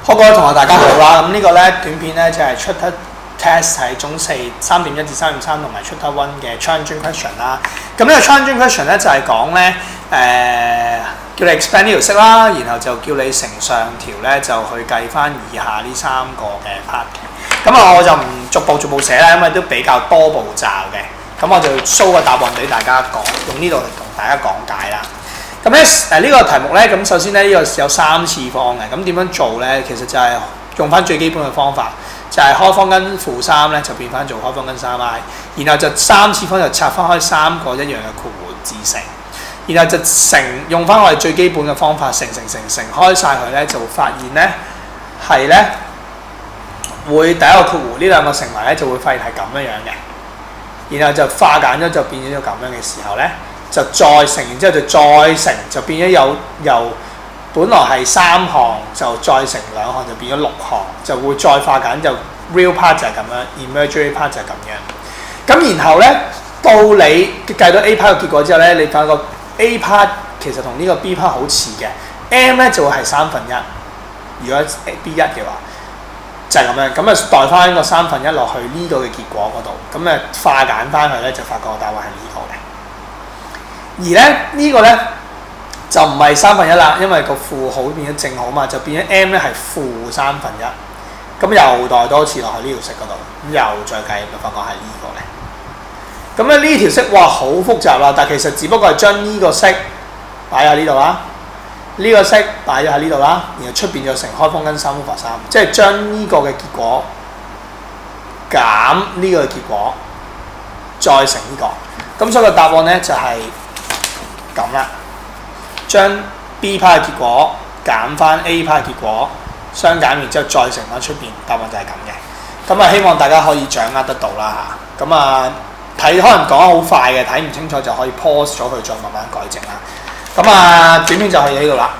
各位同學大家好啦，咁呢個咧短片咧就係出得 test 係中四3.1至3.3同埋出得 one 嘅 challenging question 啦。咁呢個 challenging question 咧就係講咧叫你 expand 呢條式啦，然後就叫你乘上條咧就去計翻以下呢3個嘅 part 嘅。咁啊我就唔逐步寫啦，因為都比較多步驟嘅。咁我就 show 個答案俾大家講，用呢度嚟同大家講解啦。咁咧呢個題目咧，咁首先咧呢個有3次方嘅，咁點樣做咧？其實就係用翻最基本嘅方法，就係開方根負3咧，就變翻做開方根3i，然後就3次方就拆翻開3個一樣嘅括弧自乘，然後就乘用翻我哋最基本嘅方法乘開晒佢咧，就會發現咧係咧會第一個括弧呢兩個乘埋咧就會發現係咁樣嘅，然後就化簡咗就變咗咁樣嘅時候咧。就再乘，然之後就再乘，就變咗由本來係3項，就再乘2項，就變咗6項，就會再化簡，就 real part 就係咁樣 ，imaginary part 就係咁樣。咁然後咧，到你計到 A part 嘅結果之後咧，你發覺 A part 其實同呢個 B part 好似嘅 ，M 咧就會係1/3，如果 B1 嘅話就係咁樣。咁啊代翻個1/3落去呢個嘅結果嗰度，咁啊化簡翻佢咧，就發覺個答案係呢個嘅。而咧呢個咧就唔係1/3啦，因為個負號變咗正號嘛，就變咗 M 咧係-1/3，咁又代多次落去呢條式嗰度，咁又再計，就發覺係呢個咧。咁咧呢條式哇好複雜啦，但其實只不過係將呢個式擺喺呢度啦，呢個式擺咗喺呢度啦，然後出邊就乘開方根3/3，即係將呢個嘅結果減呢個嘅結果，再乘呢個。咁所以個答案咧就係咁啦，將 B part 嘅結果減翻 A part 嘅結果，相減完之後再乘翻出邊，答案就係咁嘅。咁啊，希望大家可以掌握得到啦嚇。咁啊，可能講得好快嘅，睇唔清楚就可以 pause 咗佢，再慢慢改正啦。咁啊，短片就係喺呢度啦。